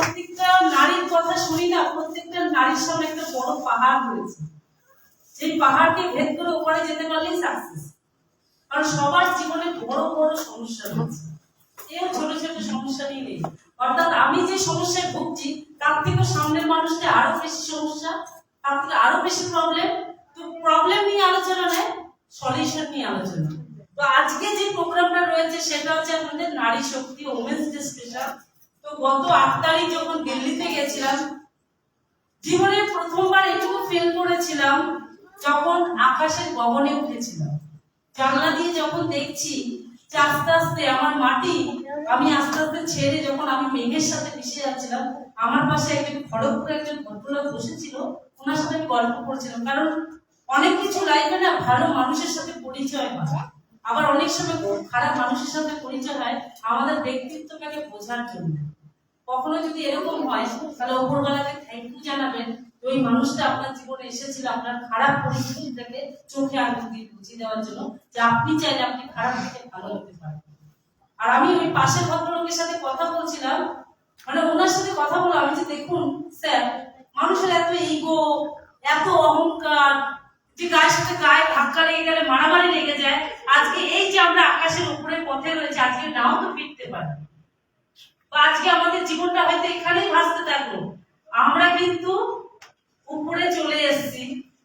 প্রত্যেকটা নারীর কথা শুনি না, প্রত্যেকটা নারীর সামনে একটা বড় পাহাড় রয়েছে। সেই পাহাড়কে ভেদ করে ওপরে যেতে পারলেই সাকসেস। কারণ সবার জীবনে বড় বড় সমস্যা রয়েছে, কেউ ছোট ছোট সমস্যা নিয়ে নেই। অর্থাৎ আমি যে সমস্যায় ভুগছি তার থেকে সামনের মানুষটা আরো বেশি সমস্যা, তার থেকে আরো বেশি প্রবলেম। তো প্রবলেম নিয়ে আলোচনা নেই, সলিউশন নিয়ে আলোচনা। তো আজকে যে প্রোগ্রামটা রয়েছে সেটা হচ্ছে আমাদের নারী শক্তি ওমেন্স ডে স্পেশাল। তো গত 8 তারিখ যখন দিল্লিতে গেছিলাম, জীবনে প্রথমবার এটুকু ফিল করেছিলাম যখন আকাশের গগনে উঠেছিলাম। জানলা দিয়ে যখন দেখছি যে আস্তে আস্তে আমার মাটি, আমি আস্তে আস্তে ছেড়ে যখন আমি মেঘের সাথে মিশে যাচ্ছিলাম, আমার পাশে একজন খড়গপুরে একজন ভদ্রলোক বসেছিল, ওনার সাথে আমি গল্প করছিলাম। কারণ অনেক কিছু লাইফে না ভালো মানুষের সাথে পরিচয় হয়, আবার অনেক সময় খারাপ মানুষের সাথে পরিচয় হয় আমাদের ব্যক্তিত্বটাকে বোঝার জন্য। কখনো যদি এরকম হয় তাহলে ওপরওয়ালাকে থ্যাংক ইউ জানাবেন, ওই মানুষটা আপনার জীবনে এসেছিল আপনার খারাপ পরিস্থিতিটাকে চোখে আঙুল দিয়ে বুঝিয়ে দেওয়ার জন্য যে আপনি চাইলে আপনি খারাপ থেকে ভালো হতে পারেন। আর আমি ওই পাশের ভদ্রলোকের সাথে কথা বলছিলাম, মানে ওনার সাথে কথা বলে আমি যে দেখুন স্যার, মানুষের এত ইগো, এত অহংকার, যে গায়ের সাথে গায়ে ধাক্কা লেগে গেলে মারামারি লেগে যায়। আজকে এই যে আমরা আকাশের উপরে পথে রয়েছে, আজকে নাও তো ফিরতে পারি, আজকে আমাদের জীবনটা হয়তো এখানেই ভাসতে থাকলো। আমরা কিন্তু উপরে চলে এসেছি,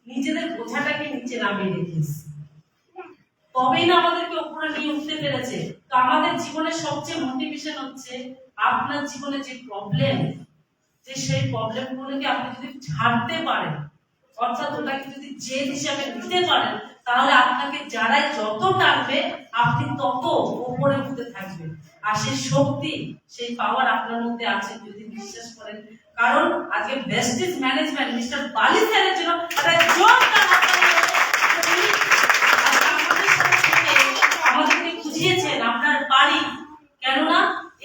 নিজেদের বোঝাটাকে নিচে নামিয়ে রেখেছি, তবেই না আমাদেরকে উপরে নিয়ে উঠতে পেরেছে। তো আমাদের জীবনের সবচেয়ে মোটিভেশন হচ্ছে আপনার জীবনে যে প্রবলেম, যে সেই প্রবলেমগুলোকে আপনি যদি ছাড়তে পারেন, অর্থাৎ ওটাকে যদি জেদ হিসাবে নিতে পারেন, তাহলে আপনাকে যারাই যত টানবে আপনি তত উপরে উঠতে থাকবেন। আর সেই শক্তি, সেই পাওয়ার আপনার মধ্যে আছে যদি বিশ্বাস করেন। কারণ আজকে বেস্টিজ ম্যানেজমেন্ট মিস্টার বালি স্যারের জন্য একটা জোরদার আমাদেরকে বুঝিয়েছেন আপনার বাড়ি। কেননা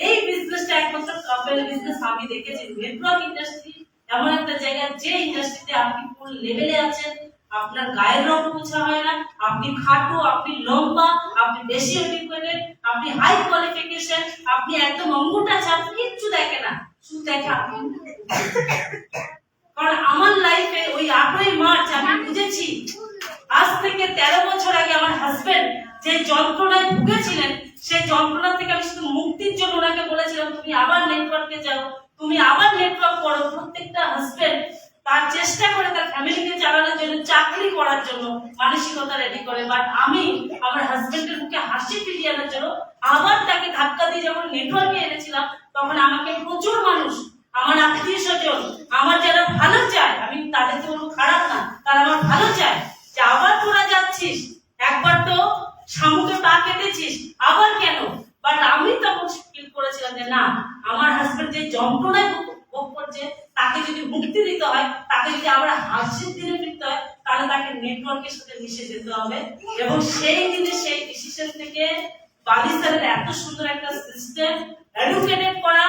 এই বিজনেসটা একমাত্র কাপেল বিজনেস আমি দেখেছি। নেটওয়ার্ক ইন্ডাস্ট্রি এমন একটা জায়গা, যে ইন্ডাস্ট্রিতে আপনি কোন লেভেলে আছেন, আপনার গায়ের রং বোঝা হয় না, আপনি খাটো, আপনি লম্বা, আপনি বেশি এডুকেটেড, আপনি হাই কোয়ালিফিকেশন, আপনি একদম অঙ্গুটা ছাপ, কিচ্ছু দেখে না, শুধু দেখে আপনি। কারণ আমার লাইফে ওই 8ই মার্চ আমি বুঝেছি, আজ থেকে 13 বছর আগে আমার হাজবেন্ড যে যন্ত্রণায় ভুগেছিলেন, সেই যন্ত্রণা থেকে আমি শুধু মুক্তির জন্য ওনাকে বলেছিলাম তুমি আবার নেটওয়ার্কে যাও, তুমি আবার নেটওয়ার্ক করো। প্রত্যেকটা হাজবেন্ড তার চেষ্টা করে তার ফ্যামিলিকে চালানোর জন্য, চাকরি করার জন্য মানসিকতা রেডি করে। বাট আমি আমার হাজবেন্ডের মুখে হাসি ফিরিয়ে আনার জন্য আবার তাকে ধাক্কা দিয়ে যখন নেটওয়ার্কে এনেছিলাম, তখন আমাকে প্রচুর মানুষ, আমার আত্মীয় স্বজন, আমার যারা ভালো চায়, আমি তাদেরকে বলবো খারাপ না, তারা আমার ভালো চায়, যে আবার তোরা যাচ্ছিস, একবার তো শামুকে পা কেটেছিস, আবার কেন? বাট আমি তখন ফিল করেছিলাম যে না, আমার হাজবেন্ড যে যন্ত্রণায় ভোগ করছে, তাকে যদি মুক্তি দিতে হয়, তাকে যদি আমরা হাসির দিনে ফিরতে হয়, তাহলে তাকে নেটওয়ার্কের সাথে মিশে যেতে হবে। এবং সেই দিনে সেই ডিসিশন থেকে বালি স্যারের এত সুন্দর একটা সিস্টেম, এডুকেটেড করা,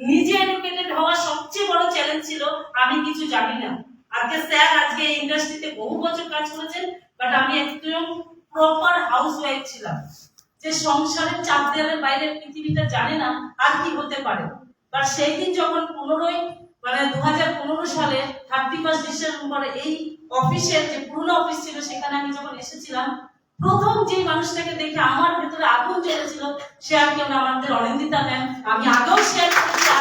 নিজে এডুকেটেড হওয়া সবচেয়ে বড় চ্যালেঞ্জ ছিল। আমি কিছু জানি না, আজকে স্যার আজকে এই ইন্ডাস্ট্রিতে বহু বছর কাজ করেছেন, বাট আমি একদম প্রপার হাউস ওয়াইফ ছিলাম, যে সংসারের চাপ দেওয়ার বাইরে পৃথিবীটা জানে না আর কি হতে পারে। বাট সেই দিন যখন 2015 সালে 31 ডিসেম্বরে এই অফিসের যে পুরনো অফিস ছিল সেখানে আমি যখন এসেছিলাম, প্রথম যে মানুষটাকে দেখে আমার ভেতরে আগুন জ্বলেছিল সে আর কেউ না, আমাদের অনিন্দিতা ম্যাম। আমি আগেও শেয়ার করেছি,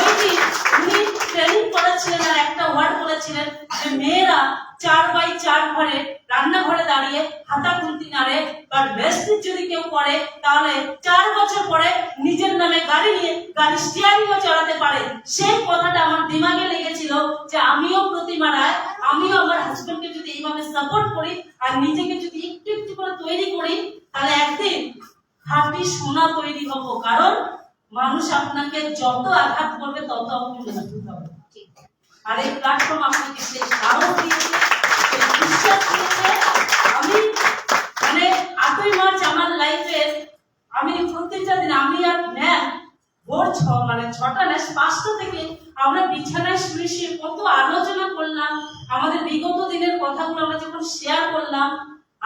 ওই দিন উনি ট্রেনিং করেছিলেন আর একটা ওয়ার্ড বলেছিলেন যে মেয়েরা 4x4 ঘরে রান্নাঘরে দাঁড়িয়ে হাতা খুন্তি নাড়ে, বাট বেস্টিজ যদি কেউ করে তাহলে 4 বছর পরে নিজের নামে গাড়ি নিয়ে গাড়ি স্টিয়ারিংও চালাতে পারে। সেই কথাটা আমার দিমাগে লেগেছিল যে আমিও প্রতিমা রায়, আমিও আমার হাজবেন্ডকে যদি এইভাবে সাপোর্ট করি আর নিজেকে যদি একটু একটু করে তৈরি করি, তাহলে একদিন খাঁটি সোনা তৈরি হব। কারণ মানুষ আপনাকে যত আঘাত করবে তত আপনি মজবুত হবে। আর এই প্ল্যাটফর্ম আপনাকে সেই সাহস দিয়েছে, বিশ্বাস দিয়েছে। আমি মানে 8ই মার্চ আমার লাইফের, আমি প্রত্যেকটা দিন আমি আর ম্যাম ভোর 6টা না 5টা থেকে আমরা বিছানায় শুয়ে শুয়ে কত আলোচনা করলাম, আমাদের বিগত দিনের কথাগুলো আমরা যখন শেয়ার করলাম।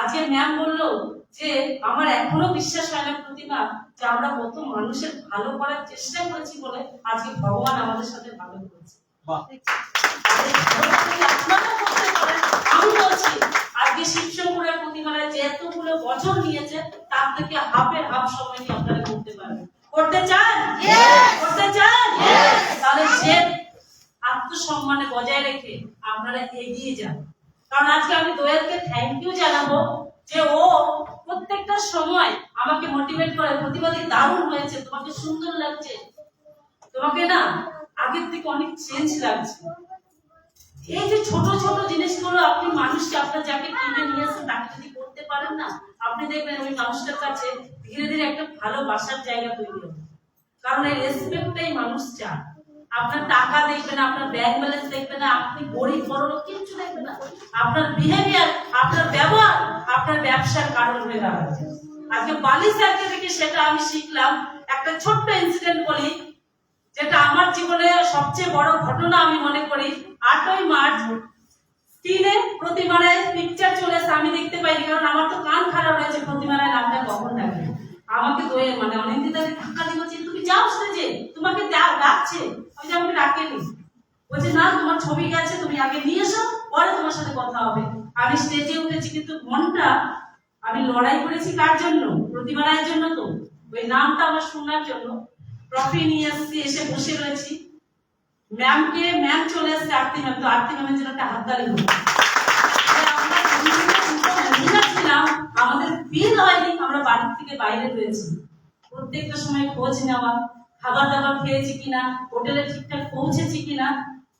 আজকে ম্যাম বললো যে আমার এখনো বিশ্বাস হয় না প্রতিভা যে আমরা কত মানুষের ভালো করার চেষ্টা করেছি বলে আজকে ভগবান আমাদের সাথে ভালো করেছে। আপনারা করতে পারেন। আমি বলছি আজকে শিবশঙ্করের প্রতিমায় যে এতগুলো বছর নিয়েছে তার থেকে হাফের হাফ সময় নিয়ে আপনারা করতে পারবেন। করতে চান? করতে চান? তাহলে যে আত্মসম্মানে বজায় রেখে আপনারা এগিয়ে যান। কারণ আজকে আমি দোয়েলকে থ্যাংক ইউ জানাবো যে ও প্রত্যেকটা সময় আমাকে মোটিভেট করে, প্রতিবাদী দারুণ হয়েছে, তোমাকে সুন্দর লাগছে, তোমাকে না আগের থেকে অনেক চেঞ্জ লাগছে। এই যে ছোট ছোট জিনিসগুলো আপনি মানুষকে, আপনার যাকে কিনে নিয়ে আসেন তাকে যদি করতে পারেন না, আপনি দেখবেন ওই মানুষটার কাছে ধীরে ধীরে একটা ভালোবাসার জায়গা তৈরি হবে। কারণ এই রেসপেক্টটাই মানুষ চায়। আপনার টাকা দেখবে না, আপনার ব্যাংক ব্যালেন্স দেখবে না, আপনি গরিব বড়লোক কিচ্ছু দেখবে না, আপনার বিহেভিয়ার, আপনার ব্যবহার আপনার ব্যবসার কারণ হয়ে দাঁড়াবে। আজকে বালি স্যারকে দেখে সেটা আমি শিখলাম। একটা ছোট্ট ইনসিডেন্ট বলি, যেটা আমার জীবনে সবচেয়ে বড় ঘটনা আমি মনে করি। 8ই মার্চ স্ক্রিনে প্রতিমারায় পিকচার চলে এসে আমি দেখতে পাইনি, কারণ আমার তো কান খারাপ হয়েছে প্রতিমারায় নামটা কখন ডাকে। আমাকে দোয়ে মানে অনিন্দিতাকে ধাক্কা দিয়ে বলছে তুমি যাও স্টেজে, তোমাকে ডাকছে। আমি যে আমাকে ডাকেনি, বলছে না তোমার ছবি গেছে, তুমি আগে নিয়ে এসো, পরে তোমার সাথে কথা হবে। আমি স্টেজে উঠেছি, কিন্তু মনটা আমি লড়াই করেছি কার জন্য? প্রতিমারায়ের জন্য। তো ওই নামটা আমার শোনার জন্য ট্রফি নিয়ে এসেছি, এসে বসে রয়েছি। ম্যাম চলে এসছে আরতি ম্যাম, তো আরতি ম্যামের জন্য একটা হাততালি হোক। আমরা মহিলা ছিলাম, আমাদের ফিল হয়নি আমরা বাড়ির থেকে বাইরে রয়েছি। প্রত্যেকটা সময় খোঁজ নেওয়া, খাবার দাবার খেয়েছি কিনা, হোটেলে ঠিকঠাক পৌঁছেছি কিনা,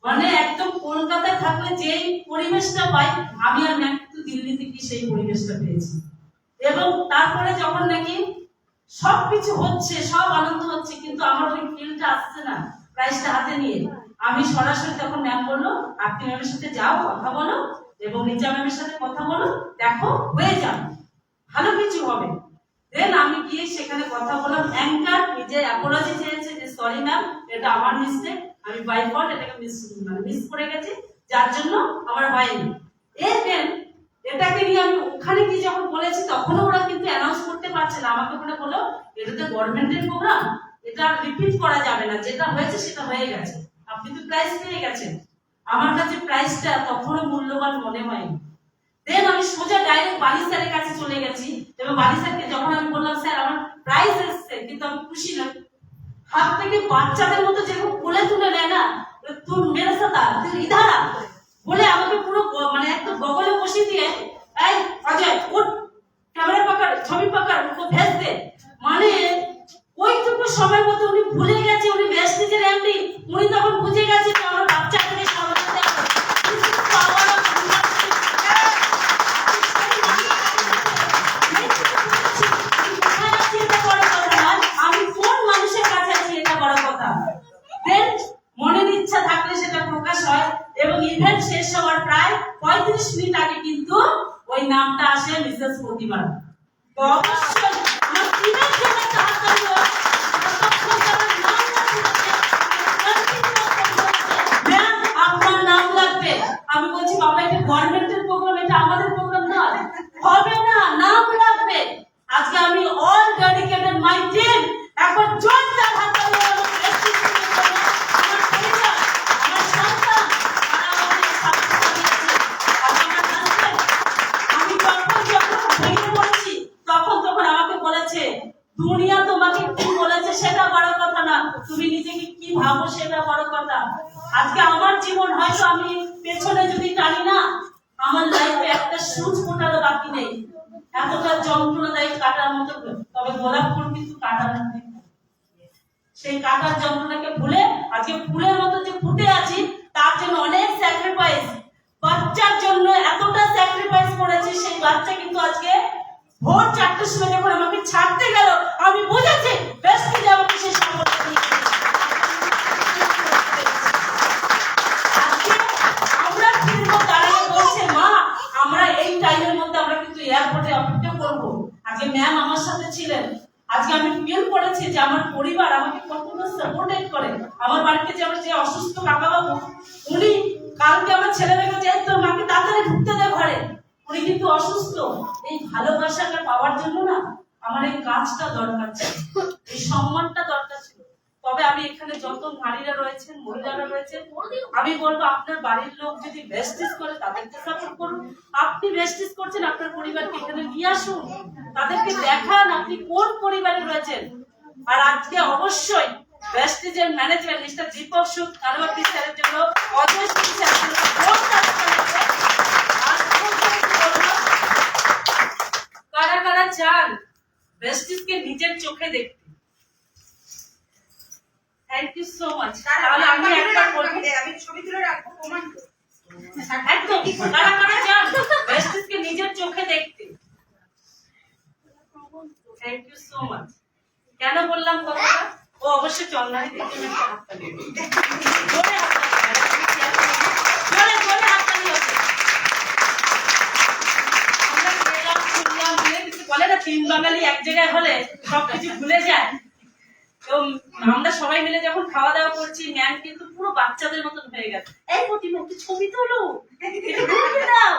মানে একদম কলকাতায় থাকলে যেই পরিবেশটা পাই, আমি আর ম্যাম কিন্তু দিল্লিতে কি সেই পরিবেশটা পেয়েছি। এবং তারপরে যখন নাকি সবকিছু হচ্ছে, সব আনন্দ হচ্ছে, কিন্তু আমার ওই ফিলটা আসছে না প্রাইজটা হাতে নিয়ে। আমি সরাসরি তখন ম্যাম বললো আরতি ম্যামের সাথে যাও, কথা বলো, এবং রিচা ম্যামের সাথে কথা বলো, দেখো হয়ে যাবে, ভালো কিছু হবে। দেন আমি গিয়ে সেখানে কথা বললাম। অ্যাঙ্কার নিজে অ্যাপোলজি চেয়েছে যে সরি ম্যাম, এটা আমার মিস্টেক, আমি বাই ফল্ট এটাকে মিস করে গেছি, যার জন্য আমার হয়নি। দেন এটাকে নিয়ে আমি ওখানে গিয়ে যখন বলেছি, তখনও ওরা কিন্তু অ্যানাউন্স করতে পারছে না। আমাকে ওখানে বললো এটা তো গভর্নমেন্টের প্রোগ্রাম, এটা রিপিট করা যাবে না, যেটা হয়েছে সেটা হয়ে গেছে, আপনি তো প্রাইজ পেয়ে গেছেন। আমার কাছে প্রাইজটা তখনও মূল্যবান মনে হয়নি। দেন আমি সোজা ডাইরেক্ট বালি স্যারের কাছে চলে গেছি, এবং বালি স্যারকে যখন আমি বললাম স্যার আমার প্রাইজ এসেছে, কিন্তু আমি খুশি নই, হাত থেকে বাচ্চাদের মতো যেরকম কোলে তুলে নেয় না, তুই মেরে সাথে তুই ইধারা বলে আমাকে পুরো মানে একটা বগলে বসিয়ে দিয়ে, এই অজয় উঠ, ক্যামেরা পাকার, ছবি পাকার, ওকে ভেজ দে। মানে ওইটুকু সময়ের মধ্যে উনি ভুলে গেছে, উনি বেস্টেজের এমডি, উনি তখন বুঝে গেছে যে আমার বাচ্চাটাকে সামলাতে হবে। আমি কোন মানুষের কাছে আছি এটা বড় কথা। দেন মনের ইচ্ছা থাকলে সেটা প্রকাশ হয়। এবং ইভেন্ট শেষ হওয়ার প্রায় 35 মিনিট আগে কিন্তু ওই নামটা আসে মিসেস প্রতিমা। তো অবশ্যই আমার টিমের জন্য একটা হাততালি হোক। আপনার নাম লাগবে। আমি বলছি বাবা এটা গভর্নমেন্টের প্রোগ্রাম, এটা আমাদের প্রোগ্রাম নয়, হবে না, নাম লাগবে। আজকে আমি অল ডেডিকেটেড মাই টিম, এখন জোরদার হাততালি হোক। আমার পরিবার, আমার সন্তান, আমি যখন ভেঙে পড়েছি তখন আমাকে বলেছে দুনিয়া তোমাকে কি বলেছে সেটা বড় কথা না, তুমি নিজেকে কি ভাবো সেটা বড় কথা। আজকে আমার জীবন হয়তো আমি পেছনে যদি টানি না, আমার লাইফে একটা সুচ ফোটারও বাকি নেই, এতটা যন্ত্রণাদায়ক কাটার মতো। তবে গোলাপ ফুল কিন্তু কাটার মধ্যে, সেই কাটার যন্ত্রণাকে ভুলে আজকে ফুলের মতো যে ফুটে আছি, তার জন্য অনেক স্যাক্রিফাইস, বাচ্চার জন্য এতটা স্যাক্রিফাইস করেছি। সেই বাচ্চা কিন্তু আজকে ভোর 4টার সময় যখন আমাকে ছাড়তে গেল, আমি বুঝেছি বেস্টেজ আমাকে সেই সম্পর্ক দিয়ে আমরা ফিরবো। দাঁড়িয়ে বলছে মা আমরা এই টাইমের মধ্যে আমরা কিন্তু এয়ারপোর্টে অপেক্ষা করবো। আজকে ম্যাম আমার সাথে ছিলেন। আজকে আমি ফিল করেছি যে আমার পরিবার আমাকে কতটা সাপোর্টেড করে। আমার বাড়িতে যে আমার যে অসুস্থ কাকাবাবু, উনি কালকে আমার ছেলেমেয়েকে চাই তোর মাকে তাড়াতাড়ি ঢুকতে দেয় ঘরে, উনি কিন্তু অসুস্থ। এই ভালোবাসাটা পাওয়ার জন্য না আমার এই কাজটা দরকার ছিল, এই সম্মানটা দরকার ছিল। তবে আমি এখানে যত নারীরা রয়েছেন, মহিলারা রয়েছেন, আমি বলবো আপনার বাড়ির লোক যদি ভেস্টিজ করে তাদেরকে সাপোর্ট করুন। আপনি ভেস্টিজ করছেন, আপনার পরিবারকে এখানে নিয়ে আসুন, তাদেরকে দেখান আপনি কোন পরিবারে রয়েছেন। আর আজকে অবশ্যই ভেস্টিজের ম্যানেজমেন্ট মিস্টার দীপক সুদ কারবাতি স্যারের জন্য, অজয় সিং স্যারের জন্য কারা কারা চান ভেস্টিজকে নিজের চোখে দেখতে? Thank you so much. তাহলে আমি একবার বলবো, আমি ছবি তুলে রাখবো প্রমাণ করে। একদম কারা কারা চান ভেস্টিজকে নিজের চোখে দেখতে? Thank you so much. কেন বললাম কথাটা? ও অবশ্যই চন্দ্রানী দিকে একটা হাততালি জোরে জোরে জোরে হাততালি হচ্ছে। আমরা গেলাম শুনলাম কিছু বলে না, তিন বাঙালি এক জায়গায় হলে সবকিছু ভুলে যায়। তো আমরা সবাই মিলে যখন খাওয়া দাওয়া করছি, ম্যাম কিন্তু পুরো বাচ্চাদের মতন হয়ে গেছে। এই প্রতিমা একটু ছবি তোলো, দাও।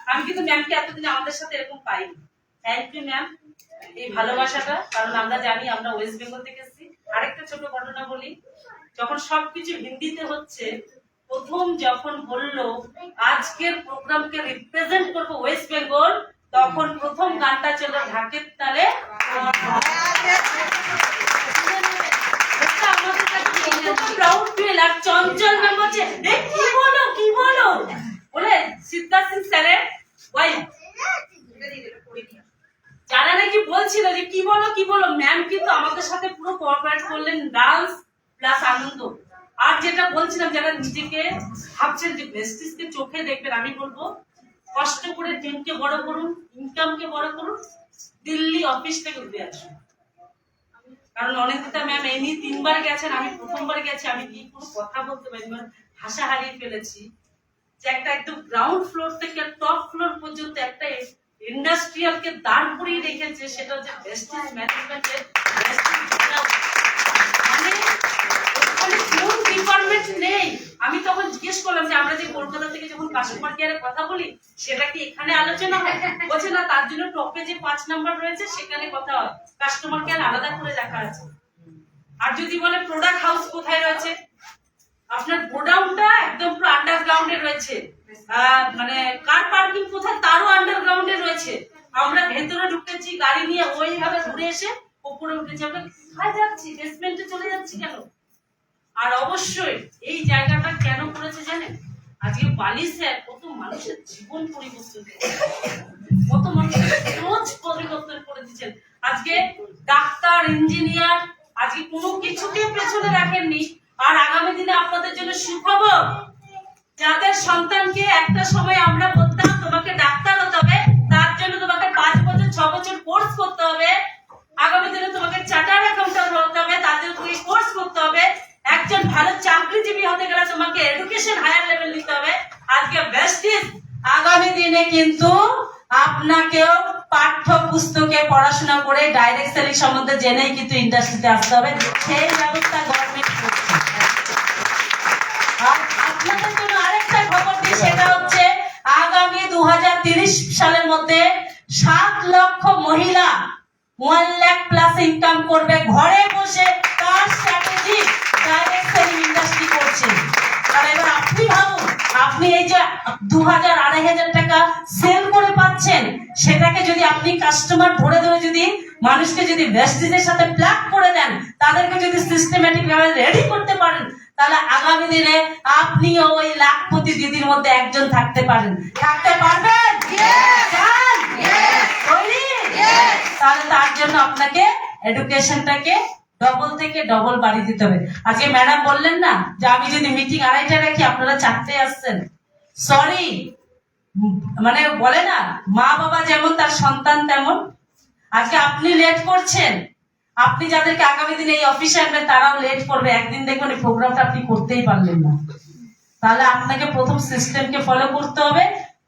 আমি কিন্তু ম্যামকে এতদিন আমাদের সাথে এরকম পাইনি। থ্যাংক ইউ ম্যাম, এই ভালোবাসাটা। কারণ আমরা জানি আমরা ওয়েস্ট বেঙ্গল থেকে এসেছি। আরেকটা ছোট ঘটনা বলি, যখন সবকিছু হিন্দিতে হচ্ছে, প্রথম যখন বললো আজকের প্রোগ্রামকে রিপ্রেজেন্ট করবো ওয়েস্ট বেঙ্গল, তখন প্রথম গানটা ছিল ঢাকের তালে। চঞ্চল ম্যাম বলছে কি বলো বলে সিদ্ধার্থ সিং স্যারের ওয়াইফ যারা নাকি বলছিল যে কি বলো, ম্যাম কিন্তু আমাদের সাথে পুরো কোঅপারেট করলেন, ডান্স প্লাস আনন্দ। আর যেটা বলছিলাম, যারা নিজেকে ভাবছেন যে ভেস্টিজকে চোখে দেখবেন, আমি বলবো কষ্ট করে টিমকে বড় করুন, ইনকামকে বড় করুন, দিল্লি অফিস থেকে উঠে আসুন। কারণ অনিন্দিতা ম্যাম এমনি 3 বার গেছেন, আমি প্রথমবার গেছি, আমি কি কোনো কথা বলতে পারি, ভাষা হারিয়ে ফেলেছি। যে একটা একদম গ্রাউন্ড ফ্লোর থেকে টপ ফ্লোর পর্যন্ত একটা ইন্ডাস্ট্রিয়ালকে দাঁড় করিয়ে রেখেছে, সেটা হচ্ছে ভেস্টিজ ম্যানেজমেন্টের। মানে ওখানে কোন ডিপার্টমেন্ট নেই। আমি তখন জিজ্ঞেস করলাম যে আমরা যে কলকাতা থেকে যখন কাস্টমার কেয়ারে কথা বলি, সেটা কি এখানে আলোচনা হয়? বলছে না, তার জন্য টপে যে 5 নাম্বার রয়েছে সেখানে কথা হয়, কাস্টমার কেয়ার আলাদা করে রাখা আছে। আর যদি বলে প্রোডাক্ট হাউস কোথায় রয়েছে, আপনার গোডাউনটা একদম পুরো আন্ডারগ্রাউন্ডে রয়েছে, মানে কার পার্কিং কোথায় তারও আন্ডারগ্রাউন্ডে রয়েছে। আমরা ভেতরে ঢুকেছি গাড়ি নিয়ে, ওইভাবে ঘুরে এসে উপরে উঠেছি। আমরা কোথায় যাচ্ছি, বেসমেন্টে চলে যাচ্ছি কেন? আর অবশ্যই এই জায়গাটা কেন করেছে জানেন? আজকে বালি স্যার কত মানুষের জীবন পরিবর্তন করেছে, কত মানুষের রোজ পরিবর্তন করে দিচ্ছেন। আজকে ডাক্তার, ইঞ্জিনিয়ার, আজকে কোনো কিছুকে পেছনে রাখেননি। আর আগামী দিনে আপনাদের জন্য সুখবর, যাদের সন্তানকে একটা সময় আমরা বলতাম তোমাকে ডাক্তার হতে হবে, তার জন্য তোমাকে 5 বছর 6 বছর কোর্স করতে হবে, আগামী দিনে তোমাকে চার্টার্ড অ্যাকাউন্ট্যান্ট হতে হবে, তাদের কোর্স করতে হবে, একজন ভালো চাকরিজীবী হতে গেলে তোমাকে এডুকেশন হায়ার লেভেল নিতে হবে। আজকে ভেস্টিজ আগামী দিনে কিন্তু আপনাকেও পাঠ্য পুস্তকে পড়াশোনা করে ডাইরেক্ট সেলিং সম্বন্ধে জেনেই কিন্তু ইন্ডাস্ট্রিতে আসতে হবে, সেই ব্যবস্থা গভর্নমেন্ট করছে। আর আপনাদের জন্য আরেকটা খবর দিই, সেটা হচ্ছে আগামী 2030 সালের মধ্যে 7 লক্ষ মহিলা 1 লাখ প্লাস ইনকাম করবে ঘরে বসে। তার স্ট্র্যাটেজি ডাইরেক্ট সেলিং ইন্ডাস্ট্রি করছে। আর এবার আপনি ভাবুন, আপনি এই যে 2000-2500 টাকা সেল করে পাচ্ছেন, সেটাকে যদি আপনি কাস্টমার ধরে যদি মানুষকে যদি ভেস্টিজের সাথে প্লাগ করে দেন, তাদেরকে যদি সিস্টেম্যাটিক ভাবে রেডি করতে পারেন, তাহলে আগামী দিনে আপনিও ওই লাখপতি দিদির মধ্যে একজন থাকতে পারবেন। তাহলে তার জন্য আপনাকে এডুকেশনটাকে ডবল থেকে ডবল বাড়ি দিতে হবে। আজকে ম্যাডাম বললেন না যে আমি যদি মিটিং 2:30টায় রাখি, আপনারা 4টায় আসছেন। সরি, মানে বলে না মা বাবা যেমন তার সন্তান তেমন। আজকে আপনি লেট করছেন, আপনি যাদেরকে আগামী দিনে এই অফিসে আনবেন তারাও লেট করবে। একদিন দেখবেন এই প্রোগ্রামটা আপনি করতেই পারলেন না। তাহলে আপনাকে প্রথম সিস্টেমকে ফলো করতে হবে,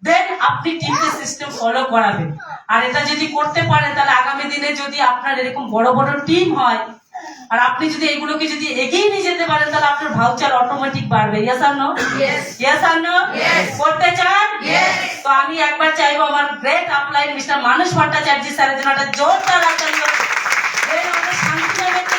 দেন আপনি টিমকে সিস্টেম ফলো করাবেন। আর এটা যদি করতে পারেন, তাহলে আগামী দিনে যদি আপনার এরকম বড় বড় টিম হয়, আর আপনি যদি এগুলোকে যদি এগিয়ে নিয়ে যেতে পারেন তাহলে আপনার ভাউচার অটোমেটিক বাড়বে। ইয়েস আর নো? ইয়েস আর নো? করতে চান? তো আমি একবার চাইবো আমার গ্রেট আপলাইন মিস্টার মানস ভট্টাচার্য স্যারের জন্য একটা জোরদার একটা শান্তিময় ব্যক্তি